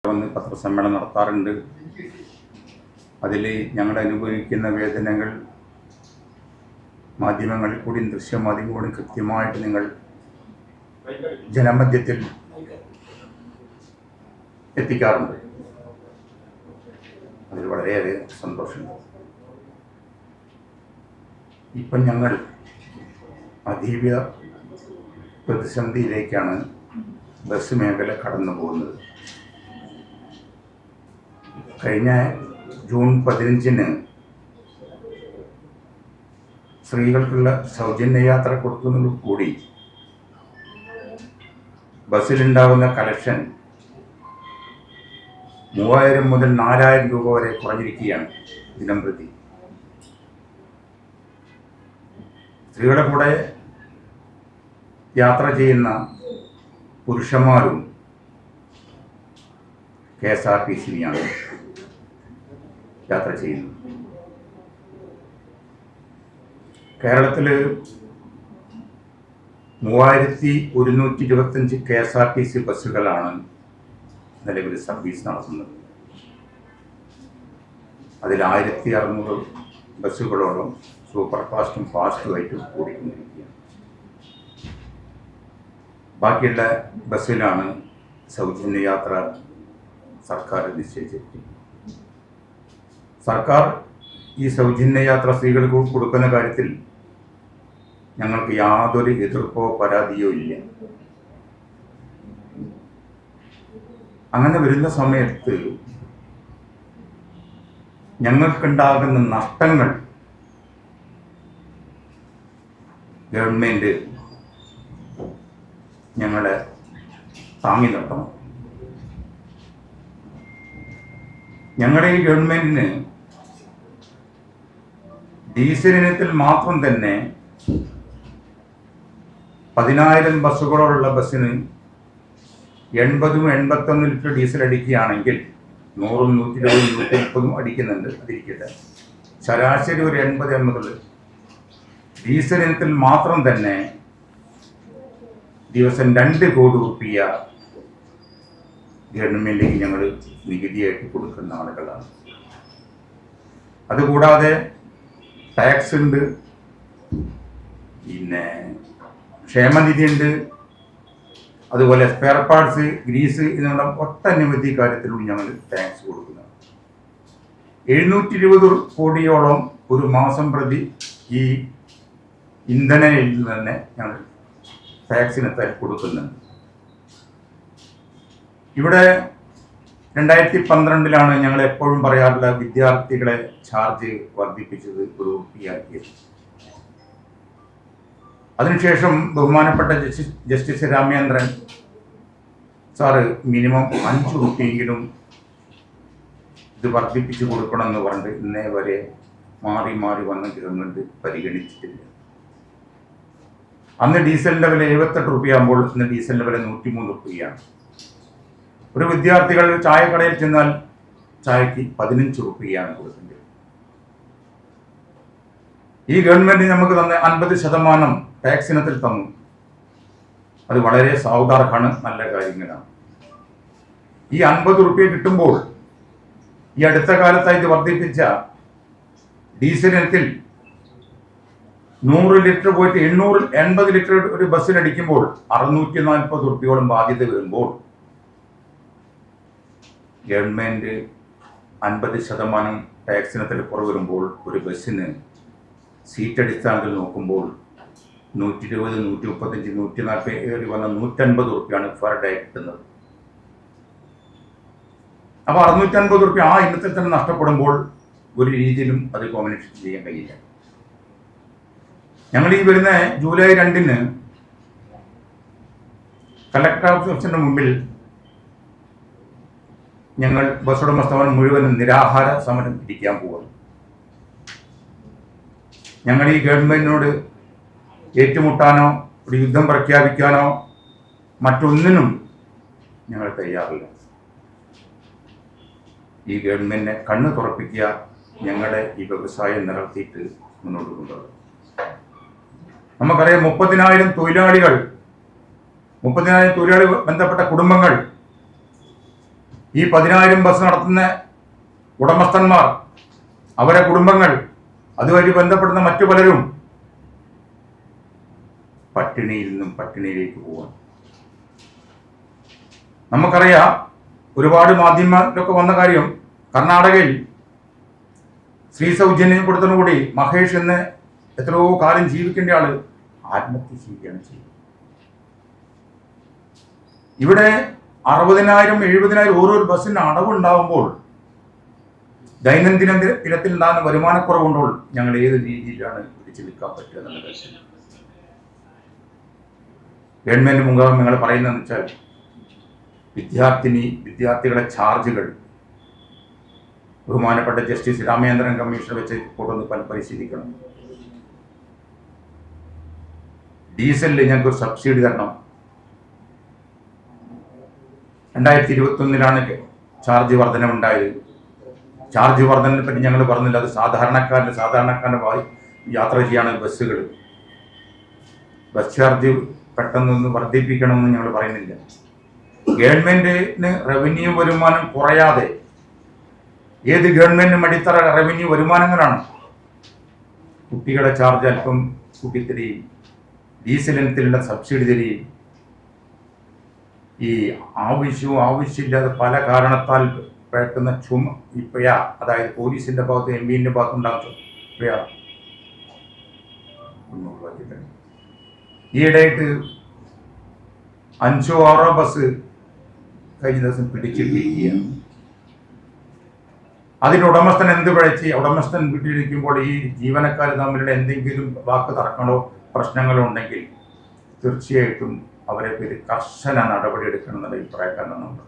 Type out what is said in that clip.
വന്ന് പത്രസമ്മേളനം നടത്താറുണ്ട്. അതിൽ ഞങ്ങൾ അനുഭവിക്കുന്ന വേദനകൾ മാധ്യമങ്ങളിൽ കൂടി ദൃശ്യമാധ്യമം കൂടി കൃത്യമായിട്ട് നിങ്ങൾ ജനമധ്യത്തിൽ എത്തിക്കാറുണ്ട്. അതിൽ വളരെയേറെ സന്തോഷമുണ്ട്. ഇപ്പം ഞങ്ങൾ അതീവ പ്രതിസന്ധിയിലേക്കാണ് ബസ് മേഖല കടന്നു പോകുന്നത്. കഴിഞ്ഞ ജൂൺ 15-ന് സ്ത്രീകൾക്കുള്ള സൗജന്യ യാത്ര കൊടുക്കുന്നതോടു കൂടി ബസ്സിലുണ്ടാകുന്ന കളക്ഷൻ 3000 മുതൽ 4000 രൂപ വരെ കുറഞ്ഞിരിക്കുകയാണ് ദിനം പ്രതി. സ്ത്രീകളുടെ കൂടെ യാത്ര ചെയ്യുന്ന പുരുഷന്മാരും KSRTC-യാണ് യാത്ര ചെയ്യുന്നത്. കേരളത്തിൽ 3125 KSRTC ബസ്സുകളാണ് നിലവിൽ സർവീസ് നടത്തുന്നത്. അതിൽ 1600 ബസ്സുകളോളം സൂപ്പർ ഫാസ്റ്റും ഫാസ്റ്റുമായിട്ടും ഓടിക്കൊണ്ടിരിക്കുകയാണ്. ബാക്കിയുള്ള ബസ്സിലാണ് സൗജന്യ യാത്ര സർക്കാർ നിശ്ചയിച്ചിരിക്കുന്നത്. സർക്കാർ ഈ സൗജന്യ യാത്ര സ്ത്രീകൾക്ക് കൊടുക്കുന്ന കാര്യത്തിൽ ഞങ്ങൾക്ക് യാതൊരു എതിർപ്പോ പരാതിയോ ഇല്ല. അങ്ങനെ വരുന്ന സമയത്ത് ഞങ്ങൾക്കുണ്ടാകുന്ന നഷ്ടങ്ങൾ ഗവൺമെൻറ് ഞങ്ങളെ താങ്ങി നിർത്തണം. ഞങ്ങളുടെ ഈ ഗവൺമെൻറ്റിന് ഡീസൽ ഇനത്തിൽ മാത്രം തന്നെ 10000 ബസ്സുകളോടുള്ള ബസ്സിന് 80-81 ലിറ്റർ ഡീസൽ അടിക്കുകയാണെങ്കിൽ 100, 120, 130 അടിക്കുന്നുണ്ട്. അതിരിക്കട്ടെ, ശരാശരി ഒരു 80-80 ഡീസൽ ഇനത്തിൽ മാത്രം തന്നെ ദിവസം 2 കോടി രൂപ ഗവൺമെൻറ്റിലേക്ക് ഞങ്ങൾ നികുതിയായിട്ട് കൊടുക്കുന്ന ആളുകളാണ്. അതുകൂടാതെ ടാക്സ് ഉണ്ട്, പിന്നെ ക്ഷേമനിധി ഉണ്ട്, അതുപോലെ സ്പെയർ പാർട്സ്, ഗ്രീസ് എന്നുള്ള ഒട്ടനവധി കാര്യത്തിലും ഞങ്ങൾ ടാക്സ് കൊടുക്കുന്നത്. 720 കോടിയോളം ഒരു മാസം പ്രതി ഈ ഇന്ധനയിൽ നിന്ന് തന്നെ ഞങ്ങൾ ടാക്സിനെത്താൻ കൊടുക്കുന്നുണ്ട്. ഇവിടെ 2012-ലാണ് ഞങ്ങൾ എപ്പോഴും പറയാറുള്ള വിദ്യാർത്ഥികളെ ചാർജ് വർദ്ധിപ്പിച്ചത് രൂപയാക്കിയത്. അതിനുശേഷം ബഹുമാനപ്പെട്ട ജസ്റ്റിസ് രാമേന്ദ്രൻ സാറ് മിനിമം 5 രൂപയെങ്കിലും ഇത് വർദ്ധിപ്പിച്ചു കൊടുക്കണമെന്ന് പറഞ്ഞിട്ട് ഇന്നേ വരെ മാറി മാറി വന്ന ഗവൺമെൻറ് പരിഗണിച്ചിട്ടില്ല. അന്ന് ഡീസലിൻ്റെ വില 78 രൂപയാകുമ്പോൾ ഇന്ന് ഡീസലിൻ്റെ വില 103 രൂപയാണ്. ഒരു വിദ്യാർത്ഥികൾ ചായക്കടയിൽ ചെന്നാൽ ചായക്ക് 15 രൂപയാണ് കൊടുക്കേണ്ടത്. ഈ ഗവൺമെൻറ് നമുക്ക് തന്നെ 50% ടാക്സ് ഇനത്തിൽ തന്നു. അത് വളരെ സാവധാനമാണ്, നല്ല കാര്യങ്ങളാണ്. ഈ 50 രൂപ കിട്ടുമ്പോൾ ഈ അടുത്ത കാലത്തായിട്ട് വർദ്ധിപ്പിച്ച ഡീസൽ ഇനത്തിൽ 100 ലിറ്റർ പോയിട്ട് 880 ലിറ്റർ ഒരു ബസ്സിലടിക്കുമ്പോൾ 640 രൂപയോളം ബാധ്യത വരുമ്പോൾ ഗവൺമെൻറ് 50% ടാക്സ് ഇനത്തിൽ കുറവ് വരുമ്പോൾ ഒരു ബസ്സിന് സീറ്റ് അടിസ്ഥാനത്തിൽ നോക്കുമ്പോൾ 120, 135, 140 വന്ന 150 രൂപയാണ് പെർ ഡേ കിട്ടുന്നത്. അപ്പോൾ 650 രൂപ ആ ഇനത്തിൽ തന്നെ നഷ്ടപ്പെടുമ്പോൾ ഒരു രീതിയിലും അത് കോമ്പിനേഷൻ ചെയ്യാൻ കഴിയില്ല. ഞങ്ങൾ ഈ വരുന്ന ജൂലൈ 2-ന് കളക്ടർ ഓഫീസിന്റെ മുമ്പിൽ ഞങ്ങൾ ബസ് ഉടമസ്ഥവൻ മുഴുവനും നിരാഹാര സമരം ഇരിക്കാൻ പോകുന്നു. ഞങ്ങൾ ഈ ഗവൺമെന്റിനോട് ഏറ്റുമുട്ടാനോ ഒരു യുദ്ധം പ്രഖ്യാപിക്കാനോ മറ്റൊന്നിനും ഞങ്ങൾ തയ്യാറില്ല. ഈ ഗവൺമെന്റിനെ കണ്ണു തുറപ്പിക്കുക, ഞങ്ങളുടെ ഈ വ്യവസായം നിലനിർത്തിയിട്ട് മുന്നോട്ട് കൊണ്ടുപോകും. നമുക്കറിയാം 30,000 തൊഴിലാളികൾ ബന്ധപ്പെട്ട കുടുംബങ്ങൾ ഈ 10,000 ബസ് നടത്തുന്ന ഉടമസ്ഥന്മാർ, അവരെ കുടുംബങ്ങൾ, അതുവഴി ബന്ധപ്പെടുന്ന മറ്റു പലരും പട്ടിണിയിൽ നിന്നും പട്ടിണിയിലേക്ക് പോവാൻ. നമുക്കറിയാം, ഒരുപാട് മാധ്യമത്തിലൊക്കെ വന്ന കാര്യം, കർണാടകയിൽ സ്ത്രീ സൗജന്യം കൊടുത്തതോടുകൂടി മഹേഷ് എന്ന് എത്രയോ കാലം ജീവിക്കേണ്ട ആള് ആത്മഹത്യ ചെയ്യുകയാണ് ചെയ്യുന്നത്. ഇവിടെ 60,000 70,000 ഓരോ ബസ്സിന് അടവുണ്ടാവുമ്പോൾ ദൈനംദിന ദിനത്തിൽ ഉണ്ടാകുന്ന വരുമാനക്കുറവുകൊണ്ടോ ഞങ്ങൾ ഏത് രീതിയിലാണ് പിടിച്ചു നിൽക്കാൻ പറ്റുക എന്നുള്ളത്. ഗവൺമെന്റ് മുഖാന്തരം നിങ്ങൾ പറയുന്നതെന്ന് വെച്ചാൽ വിദ്യാർത്ഥികളെ ചാർജുകൾ ബഹുമാനപ്പെട്ട ജസ്റ്റിസ് രാമേന്ദ്രൻ കമ്മീഷൻ വെച്ച് കൊണ്ടൊന്ന് പരിശീലിക്കണം. ഡീസലിൽ ഞങ്ങൾക്ക് ഒരു സബ്സിഡി തരണം. 2021 ചാർജ് വർധനമുണ്ടായത്. ചാർജ് വർധനയെ പറ്റി ഞങ്ങൾ പറഞ്ഞില്ല. അത് സാധാരണക്കാരൻ്റെ യാത്ര ചെയ്യാണ് ബസ്സുകൾ. ബസ് ചാർജ് പെട്ടെന്നൊന്ന് വർദ്ധിപ്പിക്കണമെന്ന് ഞങ്ങൾ പറയുന്നില്ല. ഗവൺമെന്റിന് റവന്യൂ വരുമാനം കുറയാതെ, ഏത് ഗവൺമെന്റിനും അടിത്തറ റവന്യൂ വരുമാനങ്ങളാണ്. കുട്ടികളെ ചാർജ് അല്പം കൂട്ടിത്തരികയും ഡീസൽ ഇനത്തിലുള്ള സബ്സിഡി തരികയും, ഈ ആവശ്യമില്ലാതെ പല കാരണത്താൽ പിഴക്കുന്ന ഈ പിഴ, അതായത് പോലീസിന്റെ ഭാഗത്ത് MPന്റെ ഭാഗത്തുണ്ടാകുന്ന പിഴ ഈയിടെയായിട്ട് 5 or 6 ബസ് കഴിഞ്ഞ ദിവസം പിടിച്ചിട്ടിരിക്കുകയാണ്. അതിന്റെ ഉടമസ്ഥൻ എന്ത് പിഴച്ച്? ഉടമസ്ഥൻ വീട്ടിലിരിക്കുമ്പോൾ ഈ ജീവനക്കാർ തമ്മിലുള്ള എന്തെങ്കിലും വാക്ക് തർക്കങ്ങളോ പ്രശ്നങ്ങളോ ഉണ്ടെങ്കിൽ തീർച്ചയായിട്ടും അവരെ പേര് കർശന നടപടി എടുക്കണം എന്നുള്ള അഭിപ്രായക്കാരനാണ് നമ്മൾ.